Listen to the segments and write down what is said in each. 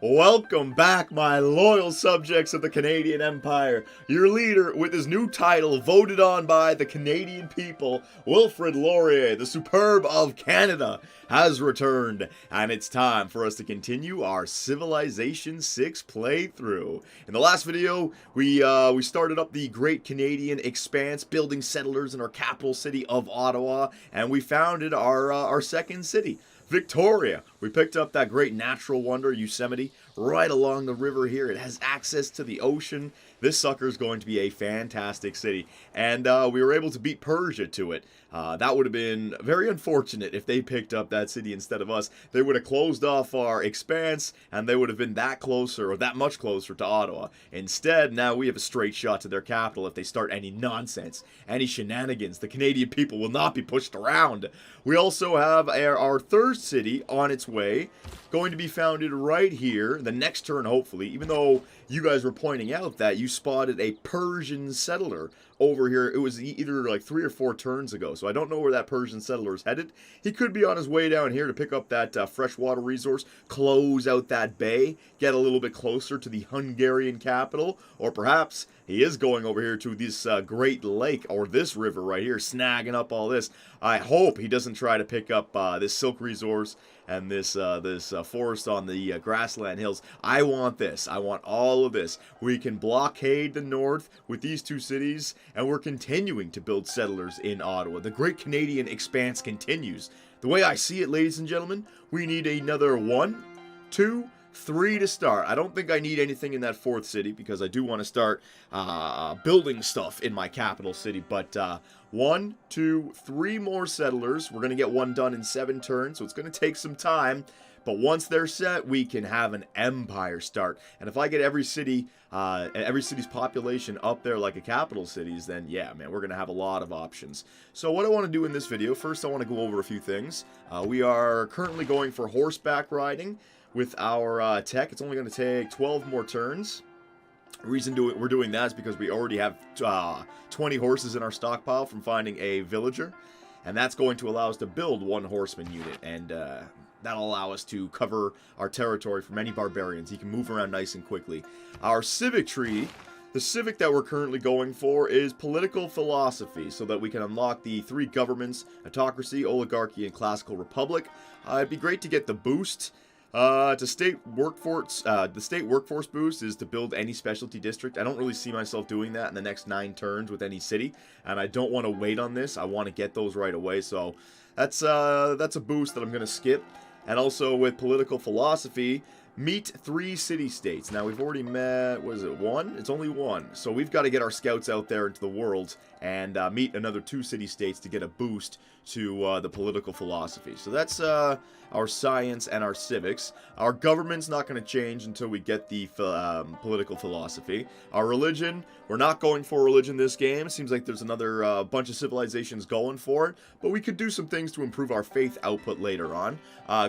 Welcome back, my loyal subjects of the Canadian Empire. Your leader, with his new title voted on by the Canadian people, Wilfrid Laurier, the Superb of Canada, has returned, and it's time for us to continue our Civilization 6 playthrough. In the last video, we started up the Great Canadian Expanse, building settlers in our capital city of Ottawa, and we founded our second city, Victoria. We picked up that great natural wonder, Yosemite, right along the river here. It has access to the ocean. This sucker is going to be a fantastic city. And we were able to beat Persia to it. That would have been very unfortunate if they picked up that city instead of us. They would have closed off our expanse, and they would have been that closer, or that much closer to Ottawa. Instead, now we have a straight shot to their capital if they start any nonsense, any shenanigans. The Canadian people will not be pushed around. We also have our third city on its way, going to be founded right here, the next turn hopefully, even though you guys were pointing out that you spotted a Persian settler over here. It was either like 3 or 4 turns ago, so I don't know where that Persian settler is headed. He could be on his way down here to pick up that freshwater resource, close out that bay, get a little bit closer to the Hungarian capital, or perhaps he is going over here to this Great Lake, or this river right here, snagging up all this. I hope he doesn't try to pick up this silk resource and this forest on the grassland hills. I want this. I want all of this. We can blockade the north with these 2 cities, and we're continuing to build settlers in Ottawa. The Great Canadian Expanse continues. The way I see it, ladies and gentlemen, we need another 1, 2, 3 to start. I don't think I need anything in that 4th city because I do want to start building stuff in my capital city. But 1, 2, 3 more settlers. We're going to get 1 done in 7 turns, so it's going to take some time. But once they're set, we can have an empire start. And if I get every city's population up there like a capital city's, then yeah, man, we're going to have a lot of options. So what I want to do in this video, first I want to go over a few things. We are currently going for horseback riding with our tech. It's only going to take 12 more turns. The reason we're doing that is because we already have 20 horses in our stockpile from finding a villager, and that's going to allow us to build 1 horseman unit, and that'll allow us to cover our territory from any barbarians. He can move around nice and quickly. Our civic tree, the civic that we're currently going for, is political philosophy, so that we can unlock the 3 governments: autocracy, oligarchy, and classical republic. It'd be great to get the boost. The state workforce boost is to build any specialty district. I don't really see myself doing that in the next 9 turns with any city, and I don't want to wait on this. I want to get those right away, so that's a boost that I'm going to skip. And also with political philosophy, meet 3 city-states. Now, we've already met, what is it, 1? It's only 1. So we've got to get our scouts out there into the world and meet another 2 city-states to get a boost to the political philosophy. So that's our science and our civics. Our government's not going to change until we get the political philosophy. Our religion, we're not going for religion this game. Seems like there's another bunch of civilizations going for it, but we could do some things to improve our faith output later on.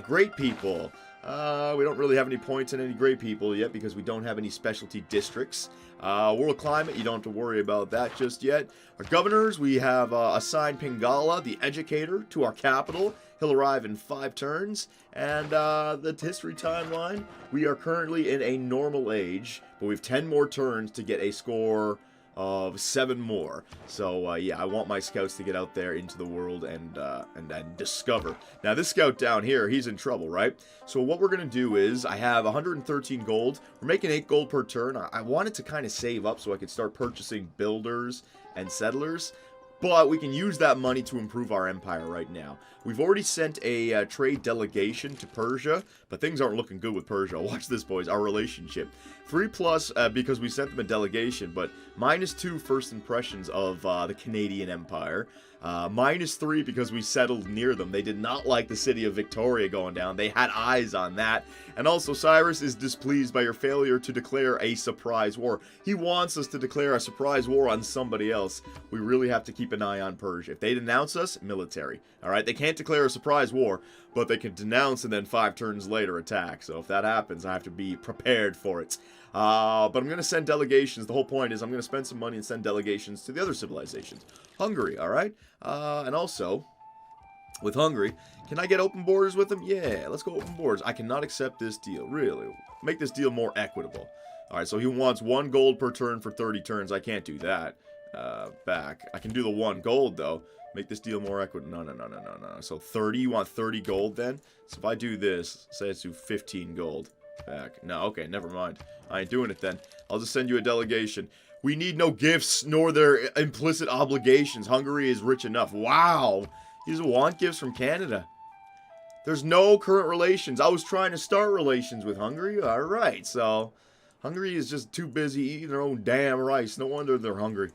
Great people. We don't really have any points in any great people yet because we don't have any specialty districts. World climate, you don't have to worry about that just yet. Our governors, we have assigned Pingala, the educator, to our capital. He'll arrive in 5 turns. And the history timeline, we are currently in a normal age, but we have 10 more turns to get a score of 7 more. So yeah, I want my scouts to get out there into the world and discover. Now this scout down here, he's in trouble, right? So what we're gonna do is, I have 113 gold. We're making 8 gold per turn. I wanted to kind of save up so I could start purchasing builders and settlers, but we can use that money to improve our empire right now. We've already sent a trade delegation to Persia, but things aren't looking good with Persia. Watch this, boys, our relationship. 3+ because we sent them a delegation, but -2 first impressions of the Canadian Empire. -3 because we settled near them. They did not like the city of Victoria going down. They had eyes on that. And also, Cyrus is displeased by your failure to declare a surprise war. He wants us to declare a surprise war on somebody else. We really have to keep an eye on Persia. If they denounce us, military. Alright, they can't declare a surprise war, but they can denounce and then 5 turns later attack. So if that happens, I have to be prepared for it. But I'm going to send delegations. The whole point is I'm going to spend some money and send delegations to the other civilizations. Hungary, alright? And also, with Hungary, can I get open borders with them? Yeah, let's go open borders. I cannot accept this deal, really. make this deal more equitable. All right, so he wants 1 gold per turn for 30 turns. I can't do that. Back. I can do the 1 gold, though. Make this deal more equitable. No. So 30, you want 30 gold then? So if I do this, say let's do 15 gold. Back. No, okay, never mind. I ain't doing it then. I'll just send you a delegation. We need no gifts, nor their implicit obligations. Hungary is rich enough. Wow! He doesn't want gifts from Canada. There's no current relations. I was trying to start relations with Hungary. Alright, so Hungary is just too busy eating their own damn rice. No wonder they're hungry.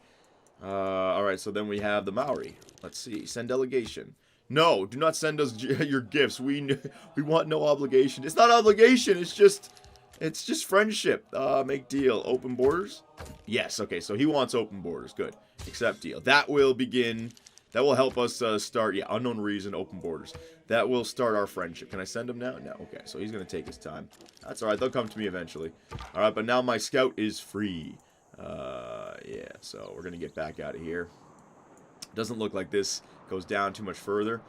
Alright, so then we have the Maori. Let's see. Send delegation. No, do not send us your gifts. We want no obligation. It's not obligation. It's just friendship. Make deal. Open borders? Yes. Okay, so he wants open borders. Good. Accept deal. That will begin. That will help us start. Yeah, unknown reason. Open borders. That will start our friendship. Can I send him now? No. Okay, so he's going to take his time. That's all right. They'll come to me eventually. All right, but now my scout is free. Yeah, so we're going to get back out of here. Doesn't look like this goes down too much further.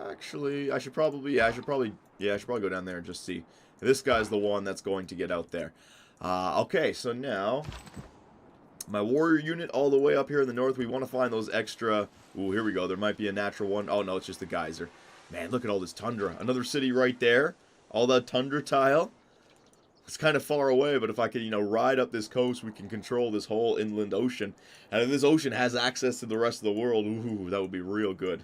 Actually, I should probably go down there and just see. This guy's the one that's going to get out there. Okay, so now my warrior unit all the way up here in the north. We want to find those extra. Ooh, here we go. There might be a natural one. Oh no, it's just the geyser. Man, look at all this tundra. Another city right there. All that tundra tile. It's kind of far away, but if I can, ride up this coast, we can control this whole inland ocean. And if this ocean has access to the rest of the world, ooh, that would be real good.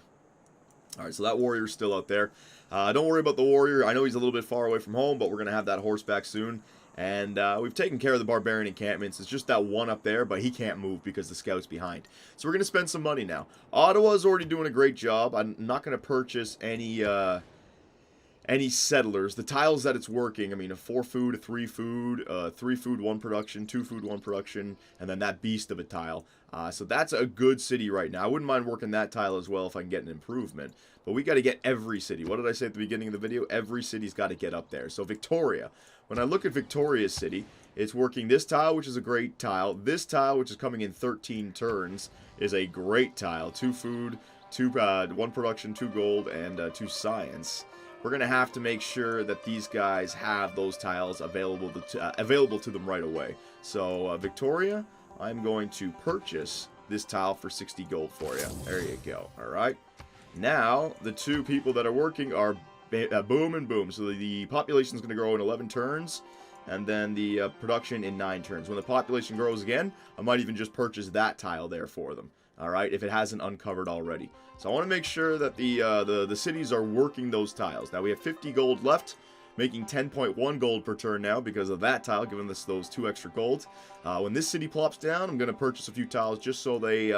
Alright, so that warrior's still out there. Don't worry about the warrior. I know he's a little bit far away from home, but we're going to have that horse back soon. And we've taken care of the barbarian encampments. It's just that one up there, but he can't move because the scout's behind. So we're going to spend some money now. Ottawa's already doing a great job. I'm not going to purchase any settlers. The tiles that it's working, I mean, a 4 food, a 3 food, 3 food, 1 production, 2 food, 1 production, and then that beast of a tile. So that's a good city right now. I wouldn't mind working that tile as well if I can get an improvement. But we got to get every city. What did I say at the beginning of the video? Every city's got to get up there. So Victoria. When I look at Victoria's city, it's working this tile, which is a great tile. This tile, which is coming in 13 turns, is a great tile. 2 food, 1 production, 2 gold, and 2 science. We're going to have to make sure that these guys have those tiles available to them right away. So, Victoria, I'm going to purchase this tile for 60 gold for you. There you go. All right. Now, the 2 people that are working are boom and boom. So the population is going to grow in 11 turns, and then the production in 9 turns. When the population grows again, I might even just purchase that tile there for them. All right, if it hasn't uncovered already. So I want to make sure that the cities are working those tiles. Now we have 50 gold left, making 10.1 gold per turn now because of that tile, giving us those 2 extra gold. When this city plops down, I'm going to purchase a few tiles just so they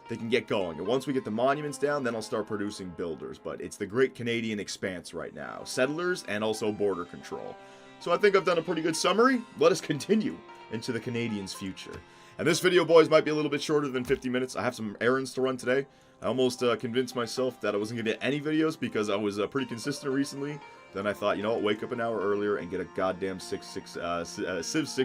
can get going. And once we get the monuments down, then I'll start producing builders. But it's the great Canadian expanse right now. Settlers and also border control. So I think I've done a pretty good summary. Let us continue into the Canadians' future. And this video, boys, might be a little bit shorter than 50 minutes. I have some errands to run today. I almost convinced myself that I wasn't going to get any videos because I was pretty consistent recently. Then I thought, you know what, wake up an hour earlier and get a goddamn Civ 6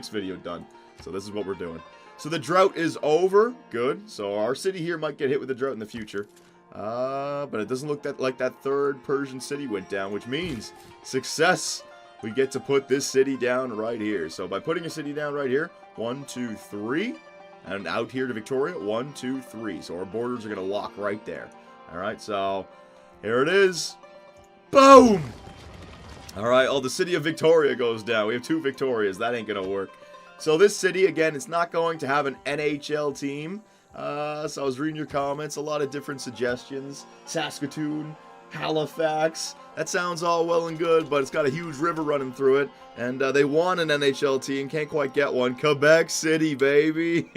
video done. So this is what we're doing. So the drought is over. Good. So our city here might get hit with a drought in the future. But it doesn't look like that 3rd Persian city went down, which means success. We get to put this city down right here. So by putting a city down right here, 1, 2, 3, and out here to Victoria, 1, 2, 3. So our borders are going to lock right there. All right, so here it is. Boom! All right, the city of Victoria goes down. We have 2 Victorias. That ain't going to work. So this city, again, it's not going to have an NHL team. So I was reading your comments. A lot of different suggestions. Saskatoon, Halifax. That sounds all well and good, but it's got a huge river running through it. And they want an NHL team. Can't quite get one. Quebec City, baby.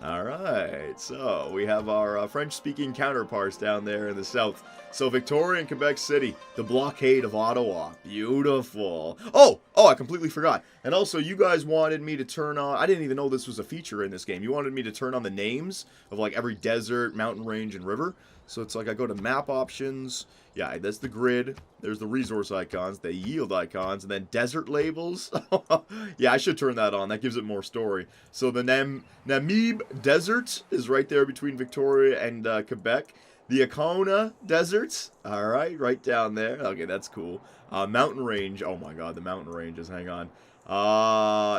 Alright, so we have our French-speaking counterparts down there in the south. So Victoria and Quebec City, the blockade of Ottawa. Beautiful. Oh, I completely forgot. And also, you guys wanted me to turn on... I didn't even know this was a feature in this game. You wanted me to turn on the names of, like, every desert, mountain range, and river. So it's like I go to map options. Yeah, that's the grid. There's the resource icons, the yield icons, and then desert labels. Yeah, I should turn that on. That gives it more story. So the Namib Desert is right there between Victoria and Quebec. The Acona Deserts. All right, right down there. Okay, that's cool. Mountain range. Oh my god, the mountain ranges. Hang on.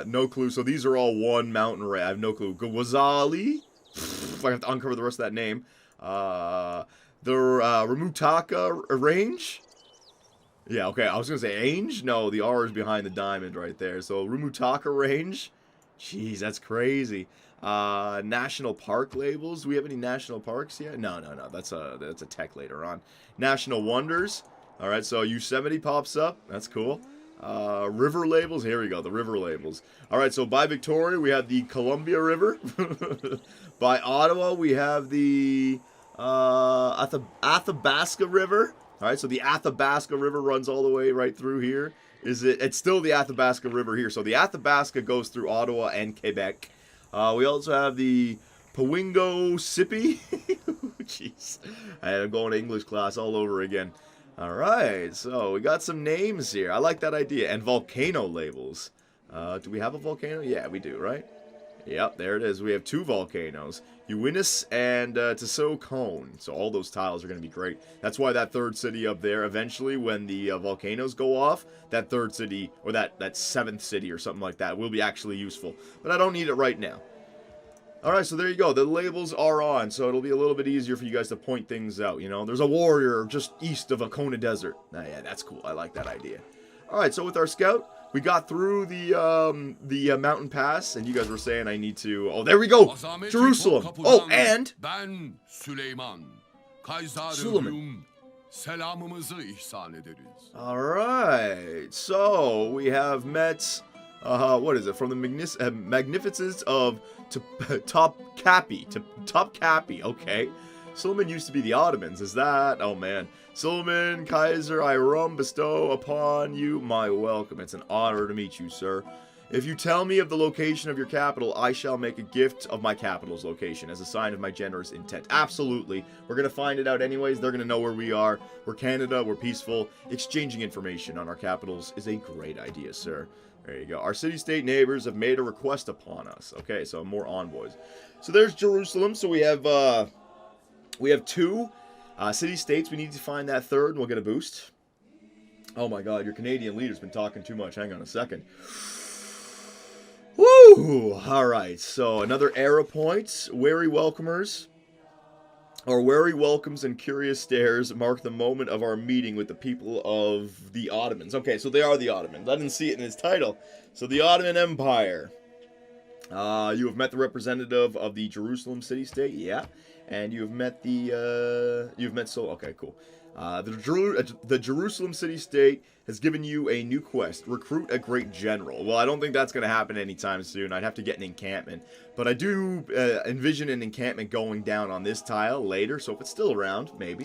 No clue. So these are all one mountain range. I have no clue. Gwazali. I have to uncover the rest of that name. The Ramutaka range. Yeah, okay. I was gonna say Ainge. No, the R is behind the diamond right there. So Ramutaka range. Jeez, that's crazy. National park labels. Do we have any national parks yet? No. That's a tech later on. National wonders. All right, so Yosemite pops up. That's cool. River labels. Here we go. The river labels. All right, so by Victoria we have the Columbia River. By Ottawa we have the Athabasca River. All right, so the Athabasca River runs all the way right through here. It's still the Athabasca River here. So the Athabasca goes through Ottawa and Quebec. We also have the Pawingo Sippy. Jeez. I'm going to English class all over again. All right, so we got some names here. I like that idea. And volcano labels. Do we have a volcano? Yeah, we do, right? Yep, there it is. We have 2 volcanoes. Uinus and Tso Cone. So all those tiles are going to be great. That's why that 3rd city up there, eventually, when the volcanoes go off, that 3rd city, or that 7th city or something like that, will be actually useful. But I don't need it right now. Alright, so there you go. The labels are on, so it'll be a little bit easier for you guys to point things out, you know. There's a warrior just east of Acona Desert. Yeah, that's cool. I like that idea. Alright, so with our scout, we got through the mountain pass, and you guys were saying I need to... Oh, there we go! Jerusalem! Oh, and... Suleiman. Alright, so we have met... what is it? From the magnificence of Topkapi. Okay. Suleiman used to be the Ottomans. Is that? Oh, man. Suleiman, Kaiser, I bestow upon you my welcome. It's an honor to meet you, sir. If you tell me of the location of your capital, I shall make a gift of my capital's location as a sign of my generous intent. Absolutely. We're going to find it out anyways. They're going to know where we are. We're Canada. We're peaceful. Exchanging information on our capitals is a great idea, sir. There you go. Our city-state neighbors have made a request upon us. Okay, so more envoys. So there's Jerusalem. So we have 2 city-states. We need to find that 3rd, and we'll get a boost. Oh my god, your Canadian leader's been talking too much. Hang on a second. Woo! Alright, so another era point. Wary welcomers. Our wary welcomes and curious stares mark the moment of our meeting with the people of the Ottomans. Okay, so they are the Ottomans. I didn't see it in his title. So the Ottoman Empire. You have met the representative of the Jerusalem city-state, yeah. And you have met okay, cool. The Jerusalem city-state has given you a new quest. Recruit a great general. Well, I don't think that's going to happen anytime soon. I'd have to get an encampment. But I do envision an encampment going down on this tile later. So if it's still around, maybe.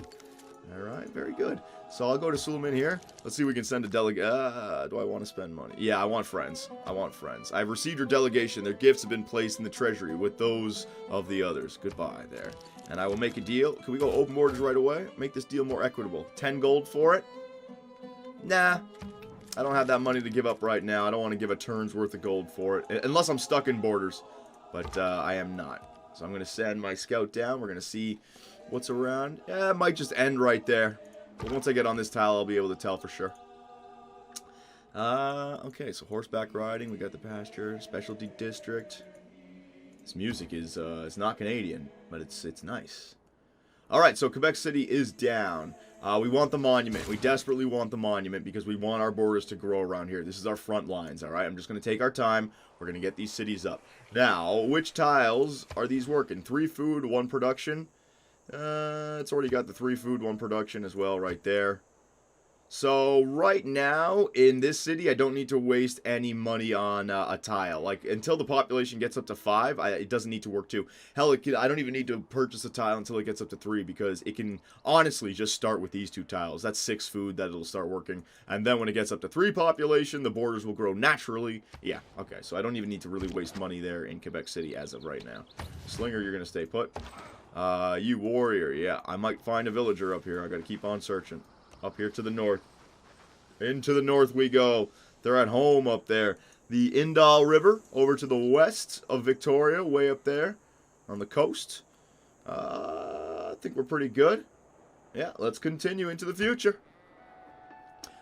Alright, very good. So I'll go to Suleiman here. Let's see if we can send a delegate. Do I want to spend money? Yeah, I want friends. I've received your delegation. Their gifts have been placed in the treasury with those of the others. Goodbye there. And I will make a deal. Can we go open borders right away? Make this deal more equitable. 10 gold for it? Nah. I don't have that money to give up right now. I don't want to give a turn's worth of gold for it. Unless I'm stuck in borders. But I am not. So I'm going to send my scout down. We're going to see what's around. Yeah, it might just end right there. But once I get on this tile, I'll be able to tell for sure. Okay, so horseback riding. We got the pasture. Specialty district. This music is it's not Canadian, but it's nice. Alright, so Quebec City is down. We want the monument. We desperately want the monument because we want our borders to grow around here. This is our front lines, alright? I'm just going to take our time. We're going to get these cities up. Now, which tiles are these working? 3 food, 1 production. It's already got the 3 food, 1 production as well right there. So, right now, in this city, I don't need to waste any money on a tile. Like, until the population gets up to 5, it doesn't need to work too. Hell, I don't even need to purchase a tile until it gets up to 3, because it can honestly just start with these 2 tiles. That's 6 food that it'll start working. And then when it gets up to 3 population, the borders will grow naturally. Yeah, okay, so I don't even need to really waste money there in Quebec City as of right now. Slinger, you're going to stay put. You warrior, yeah, I might find a villager up here. I gotta keep on searching. Up here to the north. Into the north we go. They're at home up there. The Indal River over to the west of Victoria, way up there on the coast. I think we're pretty good. Yeah, let's continue into the future.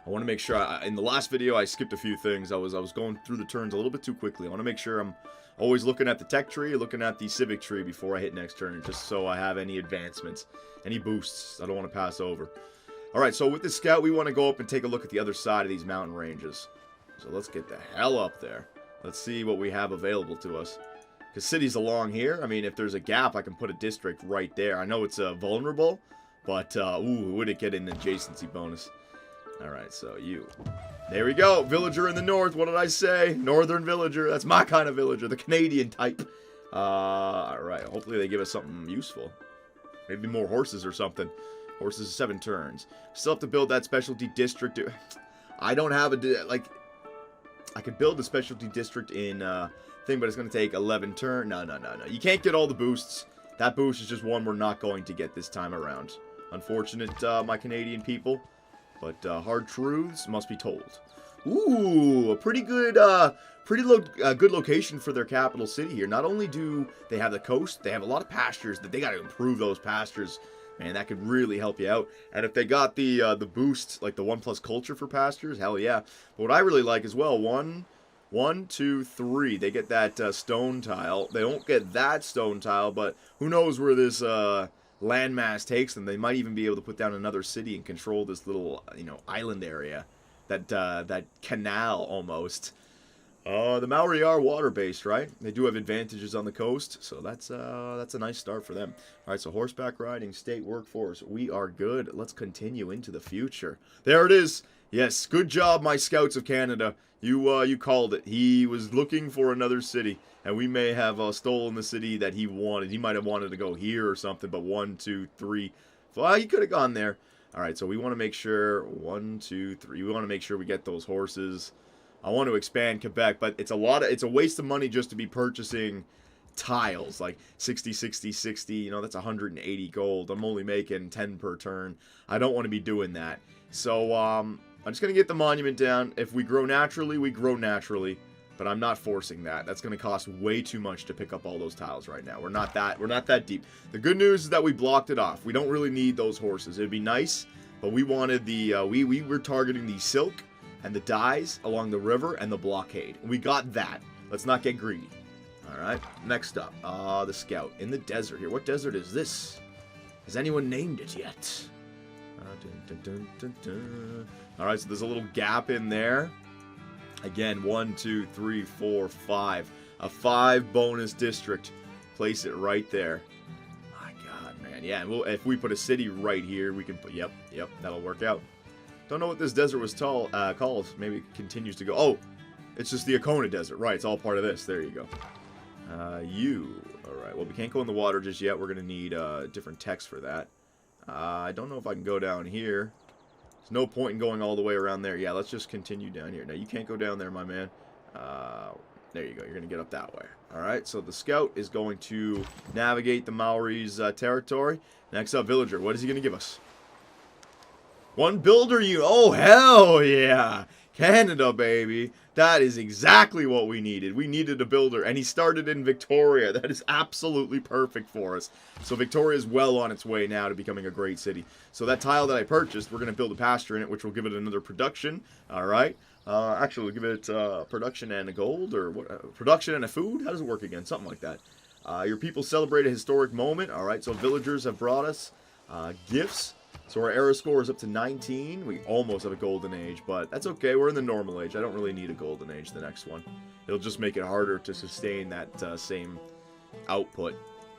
I want to make sure, in the last video I skipped a few things. I was going through the turns a little bit too quickly. I want to make sure I'm always looking at the tech tree, looking at the Civic tree before I hit next turn, just so I have any advancements, any boosts I don't want to pass over. Alright, so with the scout, we want to go up and take a look at the other side of these mountain ranges. So let's get the hell up there. Let's see what we have available to us. Because cities along here, I mean, if there's a gap, I can put a district right there. I know it's vulnerable, but, ooh, would it get an adjacency bonus? Alright, so you. There we go. Villager in the north. What did I say? Northern villager. That's my kind of villager. The Canadian type. Alright. Hopefully they give us something useful. Maybe more horses or something. Horses 7 turns. Still have to build that specialty district. I don't have a... Like, I could build a specialty district in thing, but it's going to take 11 turns. No. You can't get all the boosts. That boost is just one we're not going to get this time around. Unfortunate, my Canadian people. But hard truths must be told. Ooh, a pretty good, good location for their capital city here. Not only do they have the coast, they have a lot of pastures. That they got to improve those pastures. Man, that could really help you out. And if they got the boost, like the 1+ culture for pastures, hell yeah. But what I really like as well, 1, 2, 3. They get that stone tile. They don't get that stone tile, but who knows where this landmass takes them. They might even be able to put down another city and control this little, island area. That canal, almost. The Maori are water-based, right? They do have advantages on the coast, so that's a nice start for them. All right, so horseback riding, state workforce. We are good. Let's continue into the future. There it is. Yes, good job, my scouts of Canada. You called it. He was looking for another city, and we may have stolen the city that he wanted. He might have wanted to go here or something, but 1, 2, 3. Well, he could have gone there. All right, so we want to make sure 1, 2, 3. We want to make sure we get those horses. I want to expand Quebec, but it's a waste of money just to be purchasing tiles, like 60, 60, 60, that's 180 gold. I'm only making 10 per turn. I don't want to be doing that. So, I'm just going to get the monument down. If we grow naturally, we grow naturally, but I'm not forcing that. That's going to cost way too much to pick up all those tiles right now. We're not that deep. The good news is that we blocked it off. We don't really need those horses. It'd be nice, but we wanted the, we were targeting the silk and the dyes along the river and the blockade. We got that. Let's not get greedy. Alright, next up. The scout. In the desert here. What desert is this? Has anyone named it yet? Alright, so there's a little gap in there. Again, 1, 2, 3, 4, 5. A 5 bonus district. Place it right there. My god, man. Yeah, and if we put a city right here, we can put... Yep, that'll work out. Don't know what this desert was called. Maybe it continues to go. Oh, it's just the Akona Desert. Right, it's all part of this. There you go. Alright, well, we can't go in the water just yet. We're going to need different text for that. I don't know if I can go down here. There's no point in going all the way around there. Yeah, let's just continue down here. Now, you can't go down there, my man. There you go. You're going to get up that way. Alright, so the scout is going to navigate the Maori's territory. Next up, villager. What is he going to give us? 1 builder unit. Oh, hell yeah. Canada, baby. That is exactly what we needed. We needed a builder, and he started in Victoria. That is absolutely perfect for us. So Victoria is well on its way now to becoming a great city. So that tile that I purchased, we're going to build a pasture in it, which will give it another production. All right. Actually, we'll give it production and a gold, or what? Production and a food? How does it work again? Something like that. Your people celebrate a historic moment. All right. So villagers have brought us gifts. So our era score is up to 19. We almost have a golden age, but that's okay. We're in the normal age. I don't really need a golden age, the next one. It'll just make it harder to sustain that same output,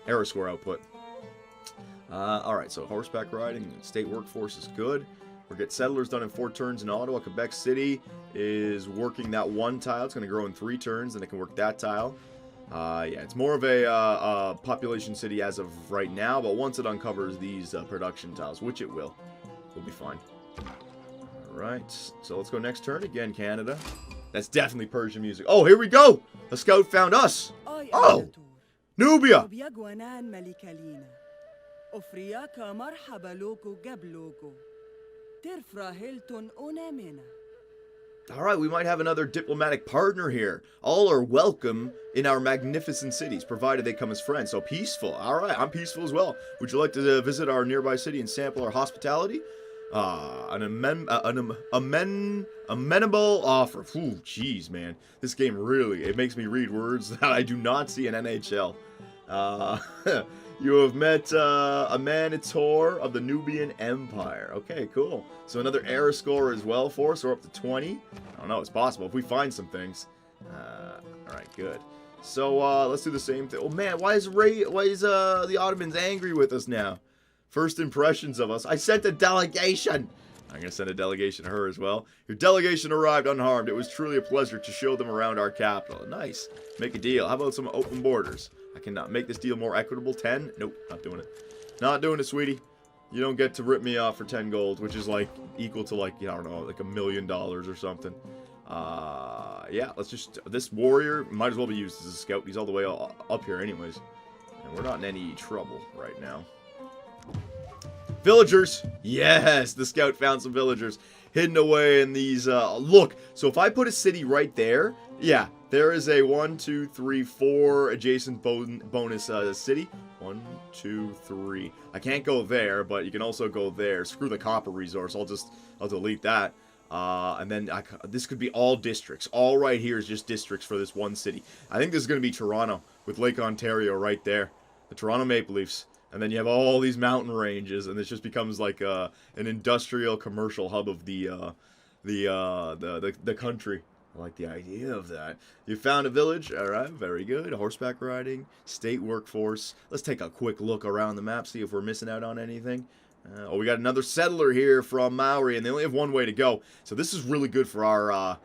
era score output. Alright, so horseback riding, state workforce is good. We'll get settlers done in 4 turns in Ottawa. Quebec City is working that 1 tile. It's going to grow in 3 turns, and it can work that tile. Yeah, it's more of a population city as of right now, but once it uncovers these production tiles, which it will, we'll be fine. Alright, so let's go next turn again, Canada. That's definitely Persian music. Oh, here we go! A scout found us! Oh! Nubia! All right, we might have another diplomatic partner here. All are welcome in our magnificent cities, provided they come as friends. So peaceful. All right, I'm peaceful as well. Would you like to visit our nearby city and sample our hospitality? Amenable offer. Ooh, jeez, man. This game really, it makes me read words that I do not see in NHL. Uh, you have met a Manitor of the Nubian Empire. Okay, cool. So another era score as well for us. We're up to 20. I don't know, it's possible if we find some things. Alright, good. So let's do the same thing. Oh man, why is the Ottomans angry with us now? First impressions of us. I sent a delegation. I'm going to send a delegation to her as well. Your delegation arrived unharmed. It was truly a pleasure to show them around our capital. Nice. Make a deal. How about some open borders? I cannot make this deal more equitable. 10? Nope, not doing it. Not doing it, sweetie. You don't get to rip me off for 10 gold, which is like equal to like, I don't know, like $1 million or something. Yeah, let's just, this warrior might as well be used as a scout. He's all the way up here anyways. And we're not in any trouble right now. Villagers! Yes, the scout found some villagers hidden away in these, look, so if I put a city right there, yeah, there is a 1, 2, 3, 4 adjacent bonus city. 1, 2, 3. I can't go there, but you can also go there. Screw the copper resource. I'll delete that. And then this could be all districts. All right here is just districts for this one city. I think this is going to be Toronto with Lake Ontario right there. The Toronto Maple Leafs. And then you have all these mountain ranges, and this just becomes like an industrial commercial hub of the country. I like the idea of that. You found a village. All right, very good. Horseback riding, state workforce. Let's take a quick look around the map, see if we're missing out on anything. Oh, we got another settler here from Maori, and they only have one way to go. So this is really good for our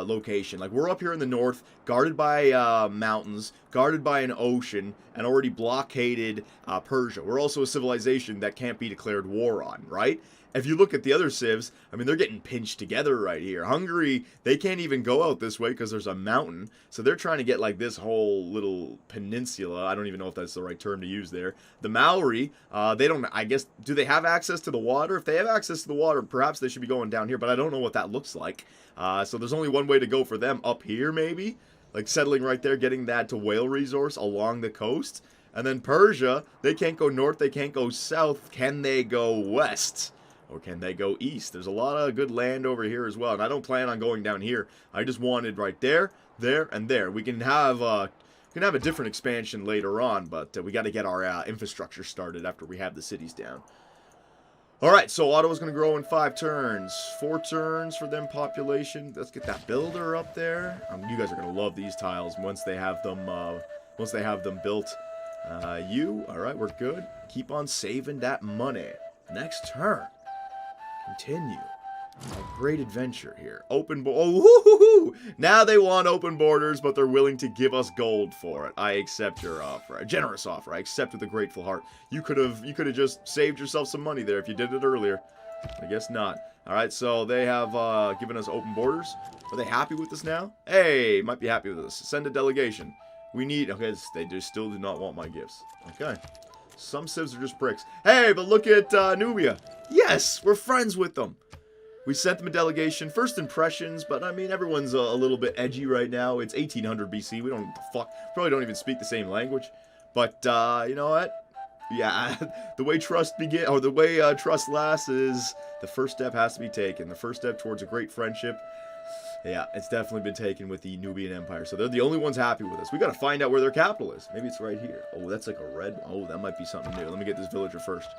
location. Like, we're up here in the north, guarded by mountains, guarded by an ocean, and already blockaded Persia. We're also a civilization that can't be declared war on, right? If you look at the other civs, I mean, they're getting pinched together right here. Hungary, they can't even go out this way because there's a mountain. So they're trying to get, like, this whole little peninsula. I don't even know if that's the right term to use there. The Maori, they don't, I guess, do they have access to the water? If they have access to the water, perhaps they should be going down here, but I don't know what that looks like. So there's only one way to go for them, up here maybe? Like settling right there, getting that to whale resource along the coast. And then Persia, they can't go north, they can't go south. Can they go west? Or can they go east? There's a lot of good land over here as well. And I don't plan on going down here. I just wanted right there, there, and there. We can have a different expansion later on, but we got to get our infrastructure started after we have the cities down. Alright, so Ottawa's going to grow in 5 turns. 4 turns for them population. Let's get that builder up there. You guys are going to love these tiles once they have them built. Alright, we're good. Keep on saving that money. Next turn. Continue. A great adventure here. Open oh, now they want open borders, but they're willing to give us gold for it. I accept your offer. A generous offer. I accept with a grateful heart. You could have just saved yourself some money there if you did it earlier. I guess not. Alright, so they have given us open borders. Are they happy with us now? Hey, might be happy with us. Send a delegation. We need... Okay, they just still do not want my gifts. Okay. Some civs are just pricks. Hey, but look at Nubia. Yes, we're friends with them. We sent them a delegation. First impressions, but I mean, everyone's a little bit edgy right now. It's 1800 BC. We don't probably don't even speak the same language. But you know what? Yeah, the way trust trust lasts is the first step has to be taken. The first step towards a great friendship. Yeah, it's definitely been taken with the Nubian Empire. So they're the only ones happy with us. We got to find out where their capital is. Maybe it's right here. Oh, that's like a red. Oh, that might be something new. Let me get this villager first.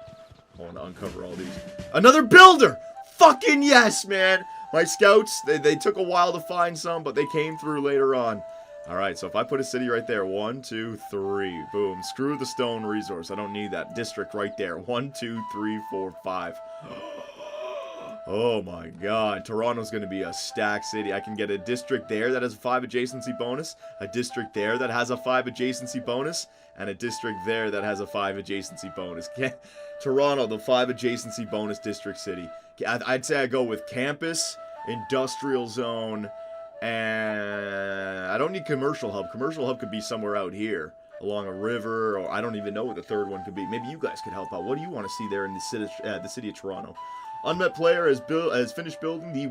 I want to uncover all these. Another builder! Fucking yes, man! My scouts, they took a while to find some, but they came through later on. Alright, so if I put a city right there. 1, 2, 3. Boom. Screw the stone resource. I don't need that. District right there. 1, 2, 3, 4, 5. Oh my god, Toronto's going to be a stacked city. I can get a district there that has a 5 adjacency bonus, a district there that has a 5 adjacency bonus, and a district there that has a 5 adjacency bonus. Toronto, the 5 adjacency bonus district city. I'd say I go with campus, industrial zone, and I don't need commercial hub. Commercial hub could be somewhere out here along a river, or I don't even know what the third one could be. Maybe you guys could help out. What do you want to see there in the city of Toronto? Unmet player has finished building the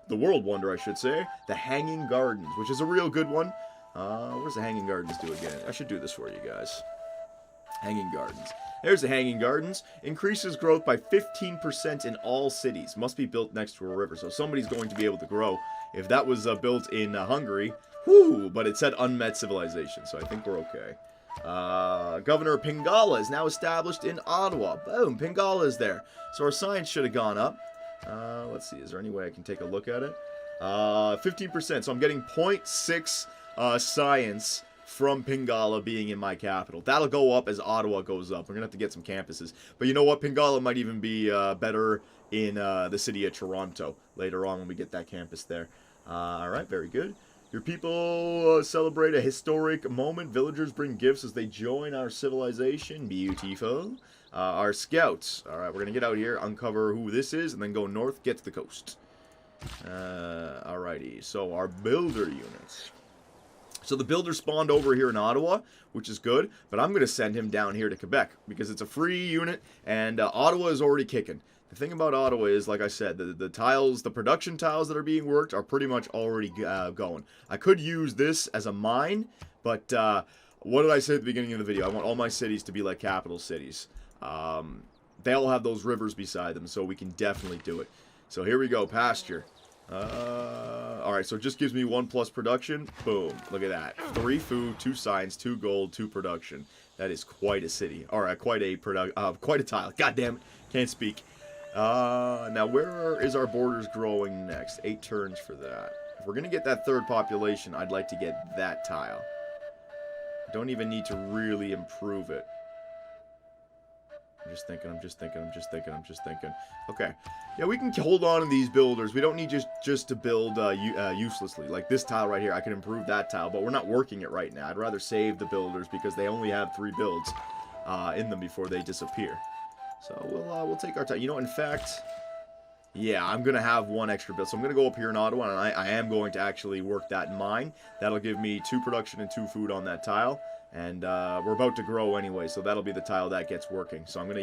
the world wonder, I should say, the Hanging Gardens, which is a real good one. Where's the Hanging Gardens do again? I should do this for you guys. Hanging Gardens. There's the Hanging Gardens. Increases growth by 15% in all cities. Must be built next to a river, so somebody's going to be able to grow. If that was built in Hungary, whoo, but it said unmet civilization, so I think we're okay. Governor Pingala is now established in Ottawa. Boom, Pingala is there. So our science should have gone up. Let's see, is there any way I can take a look at it? 15%, so I'm getting 0.6 science from Pingala being in my capital. That'll go up as Ottawa goes up. We're going to have to get some campuses. But you know what? Pingala might even be better in the city of Toronto later on when we get that campus there. Alright, very good. Your people celebrate a historic moment. Villagers bring gifts as they join our civilization. Beautiful. Our scouts. Alright, we're going to get out here, uncover who this is, and then go north, get to the coast. Alrighty, so our builder units. So the builder spawned over here in Ottawa, which is good, but I'm going to send him down here to Quebec, because it's a free unit, and Ottawa is already kicking. The thing about Ottawa is, like I said, the tiles, the production tiles that are being worked are pretty much already going. I could use this as a mine, but what did I say at the beginning of the video? I want all my cities to be like capital cities. They all have those rivers beside them, so we can definitely do it. So here we go, pasture. Alright, so it just gives me 1+ production. Boom. Look at that. 3 food, 2 science, 2 gold, 2 production. That is quite a city. Alright, quite a tile. God damn it. Can't speak. Now where is our borders growing next? 8 turns for that. If we're going to get that 3rd population, I'd like to get that tile. Don't even need to really improve it. I'm just thinking. Okay. Yeah, we can hold on to these builders. We don't need just to build uselessly. Like this tile right here, I can improve that tile, but we're not working it right now. I'd rather save the builders because they only have 3 builds in them before they disappear. So we'll take our time. You know, in fact, yeah, I'm going to have 1 extra build. So I'm going to go up here in Ottawa, and I am going to actually work that mine. That'll give me 2 production and 2 food on that tile. And we're about to grow anyway, so that'll be the tile that gets working. So I'm gonna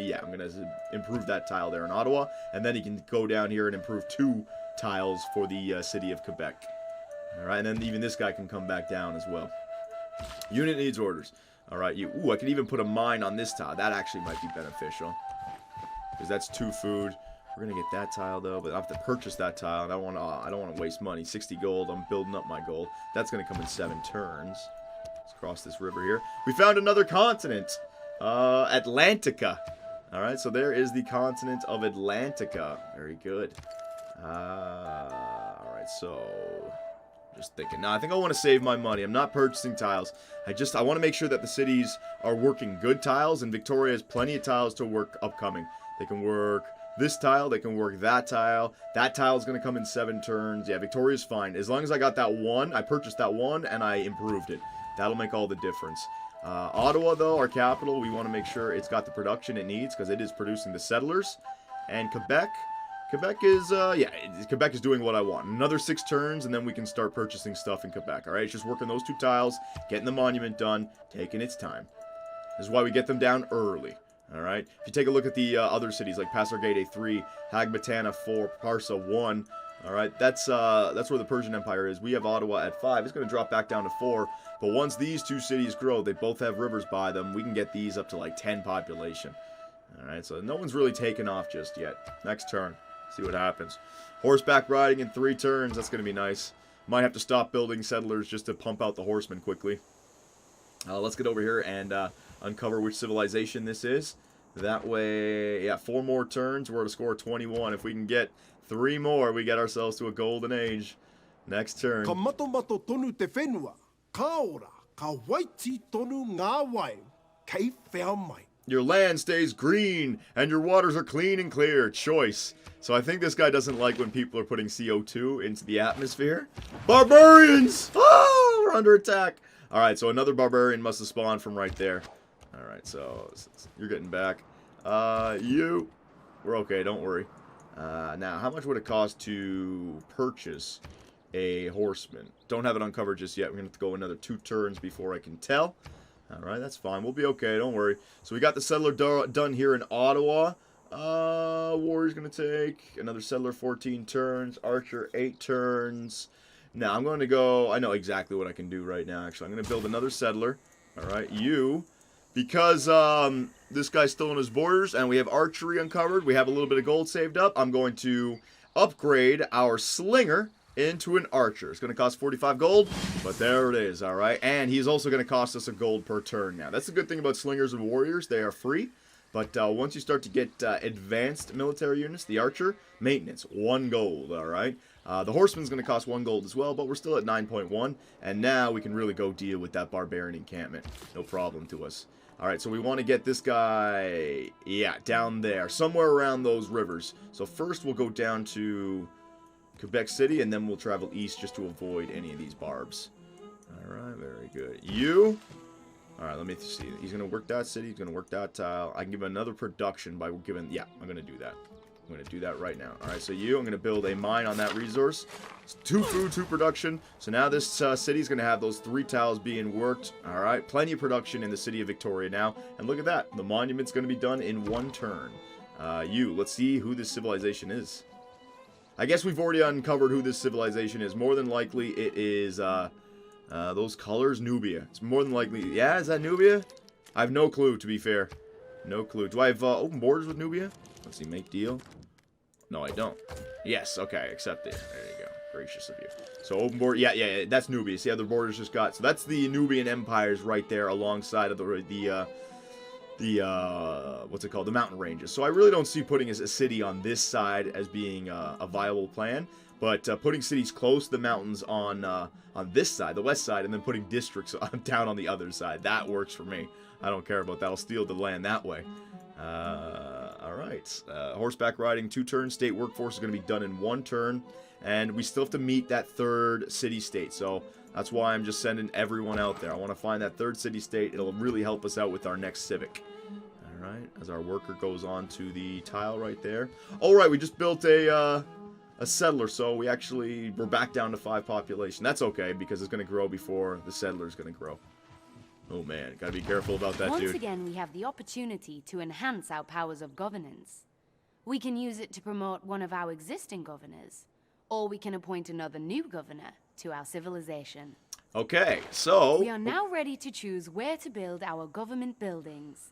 improve that tile there in Ottawa, and then he can go down here and improve 2 tiles for the city of Quebec. All right, and then even this guy can come back down as well. Unit needs orders. All right, ooh, I can even put a mine on this tile. That actually might be beneficial because that's 2 food. We're gonna get that tile though, but I have to purchase that tile, and I don't want to waste money. 60 gold. I'm building up my gold. That's gonna come in 7 turns. Let's cross this river here. We found another continent. Atlantica. Alright, so there is the continent of Atlantica. Very good. Alright, so just thinking. Now, I think I want to save my money. I'm not purchasing tiles. I want to make sure that the cities are working good tiles, and Victoria has plenty of tiles to work upcoming. They can work this tile, they can work that tile. That tile is going to come in 7 turns. Yeah, Victoria's fine. As long as I got that 1, I purchased that 1, and I improved it. That'll make all the difference. Ottawa, though, our capital, we want to make sure it's got the production it needs because it is producing the settlers. And Quebec is doing what I want. Another 6 turns, and then we can start purchasing stuff in Quebec. All right, it's just working those 2 tiles, getting the monument done, taking its time. This is why we get them down early. All right. If you take a look at the other cities like Pasargadae 3, Hagmatana 4, Parsa 1. All right, that's where the Persian Empire is. We have Ottawa at 5. It's going to drop back down to 4. But once these 2 cities grow, they both have rivers by them. We can get these up to like 10 population. All right, so no one's really taken off just yet. Next turn, see what happens. Horseback riding in 3 turns. That's going to be nice. Might have to stop building settlers just to pump out the horsemen quickly. Let's get over here and uncover which civilization this is. That way, yeah, 4 more turns. We're at a score of 21. If we can get 3 more, we get ourselves to a golden age. Next turn. Your land stays green, and your waters are clean and clear. Choice. So I think this guy doesn't like when people are putting CO2 into the atmosphere. Barbarians! Oh, we're under attack. Alright, so another barbarian must have spawned from right there. Alright, so you're getting back. We're okay, don't worry. Now, how much would it cost to purchase a horseman? Don't have it uncovered just yet. We're going to have to go another 2 turns before I can tell. Alright, that's fine. We'll be okay, don't worry. So we got the settler done here in Ottawa. Warrior's going to take another settler 14 turns. Archer 8 turns. Now, I'm going to go... I know exactly what I can do right now, actually. I'm going to build another settler. Alright, you... Because this guy's still on his borders and we have archery uncovered, we have a little bit of gold saved up, I'm going to upgrade our slinger into an archer. It's going to cost 45 gold, but there it is, alright? And he's also going to cost us a gold per turn now. That's the good thing about slingers and warriors. They are free. But once you start to get advanced military units, the archer, maintenance, 1 gold, alright? The horseman's going to cost 1 gold as well, but we're still at 9.1. And now we can really go deal with that barbarian encampment. No problem to us. Alright, so we want to get this guy, yeah, down there. Somewhere around those rivers. So first we'll go down to Quebec City, and then we'll travel east just to avoid any of these barbs. Alright, very good. You... Alright, let me see. He's going to work that city. He's going to work that tile. I can give him another production by giving... Yeah, I'm going to do that. I'm going to do that right now. Alright, so you, I'm going to build a mine on that resource. It's 2 food, 2 production. So now this city's going to have those 3 tiles being worked. Alright, plenty of production in the city of Victoria now. And look at that. The monument's going to be done in 1 turn. Let's see who this civilization is. I guess we've already uncovered who this civilization is. More than likely, it is... those colors, Nubia. It's more than likely... Yeah, is that Nubia? I have no clue, to be fair. No clue. Do I have open borders with Nubia? Let's see, make deal. No, I don't. Yes, okay, accept it. There you go. Gracious of you. So, open border... Yeah, that's Nubia. See how the borders just got... So, that's the Nubian empires right there alongside of the what's it called? The mountain ranges. So, I really don't see putting a city on this side as being a viable plan. But putting cities close to the mountains on this side, the west side, and then putting districts down on the other side. That works for me. I don't care about that. I'll steal the land that way. Alright. Horseback riding, 2 turns. State workforce is going to be done in 1 turn. And we still have to meet that 3rd city-state. So that's why I'm just sending everyone out there. I want to find that 3rd city-state. It'll really help us out with our next Civic. Alright. As our worker goes on to the tile right there. Alright, we just built a settler, so we're back down to 5 population. That's okay, because it's going to grow before the settler's going to grow. Oh man, gotta be careful about that, dude. Once again, we have the opportunity to enhance our powers of governance. We can use it to promote one of our existing governors, or we can appoint another new governor to our civilization. Okay, so... We are now ready to choose where to build our government buildings.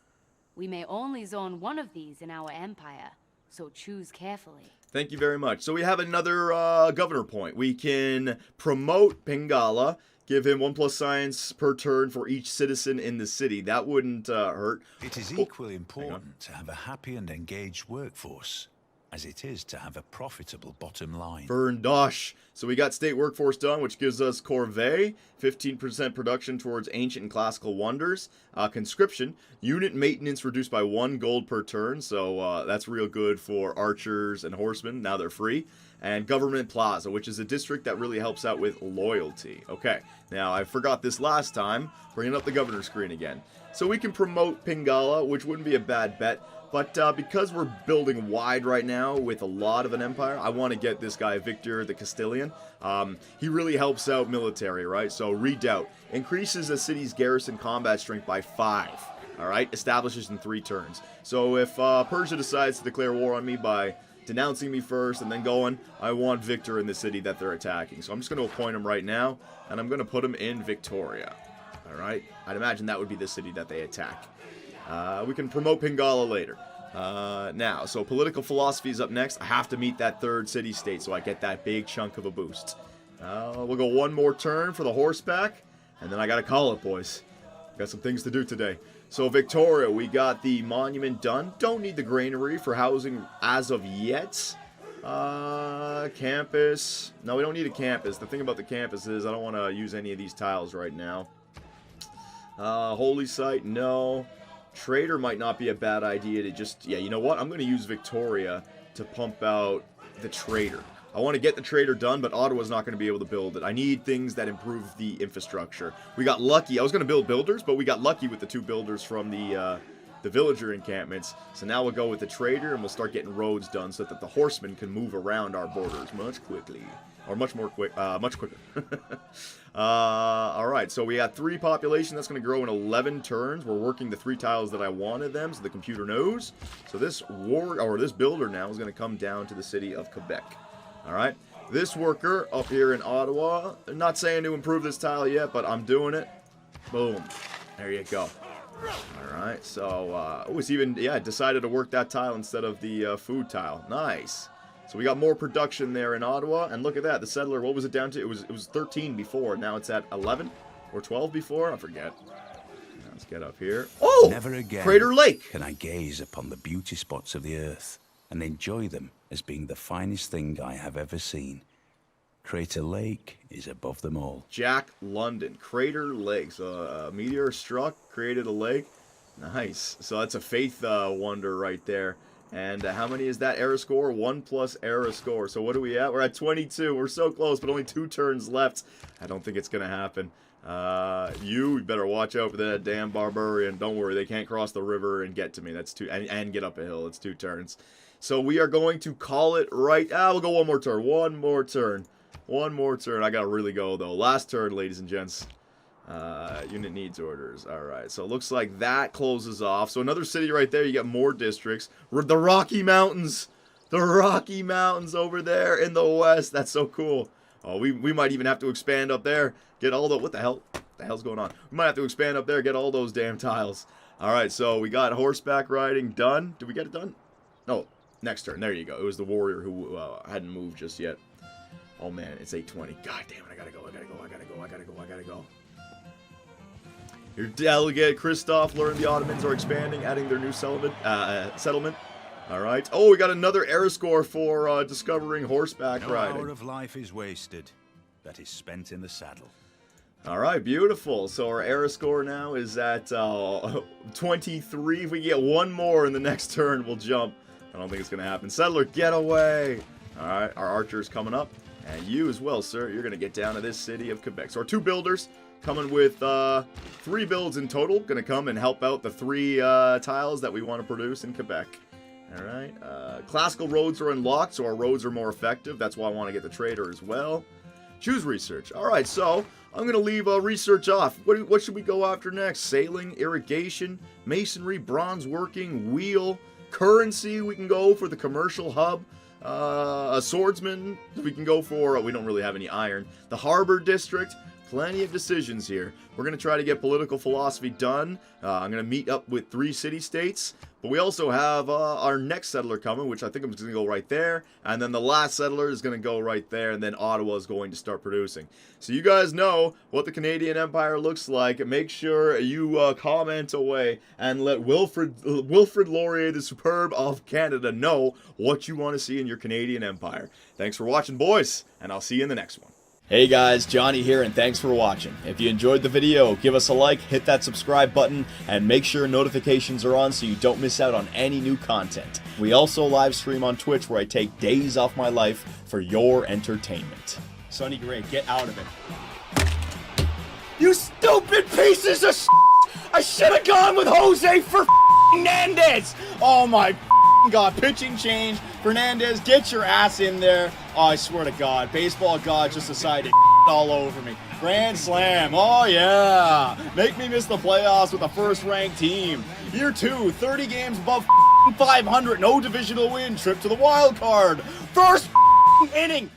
We may only zone one of these in our empire, so choose carefully. Thank you very much. So we have another governor point. We can promote Pingala, give him 1+ science per turn for each citizen in the city. That wouldn't hurt. It is equally important to have a happy and engaged workforce as it is to have a profitable bottom line. Verndosh. So we got state workforce done, which gives us corvée, 15% production towards ancient and classical wonders. Conscription, unit maintenance reduced by 1 gold per turn, so that's real good for archers and horsemen. Now they're free. And Government Plaza, which is a district that really helps out with loyalty. Okay, now I forgot this last time, bringing up the governor screen again. So we can promote Pingala, which wouldn't be a bad bet. But because we're building wide right now with a lot of an empire, I want to get this guy, Victor the Castilian. He really helps out military, right? So Redoubt increases a city's garrison combat strength by 5. Alright, establishes in 3 turns. So if Persia decides to declare war on me by denouncing me first and then going, I want Victor in the city that they're attacking. So I'm just going to appoint him right now, and I'm going to put him in Victoria. Alright, I'd imagine that would be the city that they attack. We can promote Pingala later. Now, so political philosophy is up next. I have to meet that 3rd city-state so I get that big chunk of a boost. We'll go 1 more turn for the horseback, and then I gotta call it, boys. Got some things to do today. So Victoria, we got the monument done. Don't need the granary for housing as of yet. Campus. No, we don't need a campus. The thing about the campus is I don't want to use any of these tiles right now. Holy site, no. Trader might not be a bad idea to just... Yeah, you know what? I'm going to use Victoria to pump out the trader. I want to get the trader done, but Ottawa's not going to be able to build it. I need things that improve the infrastructure. We got lucky. I was going to build builders, but we got lucky with the 2 builders from the villager encampments. So now we'll go with the trader, and we'll start getting roads done so that the horsemen can move around our borders much quickly. Or much quicker. All right, so we got 3 population. That's going to grow in 11 turns. We're working the 3 tiles that I wanted them, so the computer knows. So this this builder now is going to come down to the city of Quebec. All right, this worker up here in Ottawa. I'm not saying to improve this tile yet, but I'm doing it. Boom. There you go. All right, so it's even decided to work that tile instead of the food tile. Nice. So we got more production there in Ottawa, and look at that. The settler, what was it down to? It was 13 before. Now it's at 11 or 12 before. I forget. Let's get up here. Oh, never again Crater Lake. Can I gaze upon the beauty spots of the earth and enjoy them as being the finest thing I have ever seen. Crater Lake is above them all. Jack London, Crater Lake. So a meteor struck, created a lake. Nice. So that's a faith wonder right there. And how many is that error score? 1 plus error score. So what are we at? We're at 22. We're so close, but only 2 turns left. I don't think it's going to happen. You better watch out for that damn barbarian. Don't worry, they can't cross the river and get to me. That's 2, and get up a hill. It's 2 turns. So we are going to call it right. We'll go 1 more turn. 1 more turn. 1 more turn. I got to really go, though. Last turn, ladies and gents. Unit needs orders. Alright, so it looks like that closes off. So another city right there. You get more districts. The Rocky Mountains. The Rocky Mountains over there in the west. That's so cool. Oh, we might even have to expand up there. Get all the... What the hell? What the hell's going on? We might have to expand up there. Get all those damn tiles. Alright, so we got horseback riding done. Did we get it done? No. Next turn. There you go. It was the warrior who hadn't moved just yet. Oh, man. It's 8:20. God damn it. I gotta go. I gotta go. Your delegate, Christoph, learned the Ottomans are expanding, adding their new settlement. Alright. Oh, we got another error score for discovering horseback riding. No hour of life is wasted. That is spent in the saddle. Alright, beautiful. So our error score now is at 23. If we get 1 more in the next turn, we'll jump. I don't think it's going to happen. Settler, get away! Alright, our archer is coming up. And you as well, sir. You're going to get down to this city of Quebec. So our 2 builders... coming with 3 builds in total. Going to come and help out the 3 tiles that we want to produce in Quebec. Alright. Classical roads are unlocked, so our roads are more effective. That's why I want to get the trader as well. Choose research. Alright, so I'm going to leave research off. What should we go after next? Sailing, irrigation, masonry, bronze working, wheel, currency. We can go for the commercial hub. A swordsman. We can go for... we don't really have any iron. The harbor district. Plenty of decisions here. We're going to try to get political philosophy done. I'm going to meet up with 3 city-states. But we also have our next settler coming, which I think I'm just going to go right there. And then the last settler is going to go right there. And then Ottawa is going to start producing. So you guys know what the Canadian Empire looks like. Make sure you comment away and let Wilfrid Laurier, the Superb of Canada, know what you want to see in your Canadian Empire. Thanks for watching, boys. And I'll see you in the next one. Hey guys, Johnny here, and thanks for watching. If you enjoyed the video, give us a like, hit that subscribe button, and make sure notifications are on so you don't miss out on any new content. We also live stream on Twitch where I take days off my life for your entertainment. Sonny Gray, get out of it. You stupid pieces of shit! I should have gone with Jose for Fernandez! Oh my God, pitching change. Fernandez, get your ass in there. Oh, I swear to God, baseball God just decided all over me. Grand slam, oh yeah. Make me miss the playoffs with a first-ranked team. Year 2, 30 games above 500, no divisional win, trip to the wild card. First inning.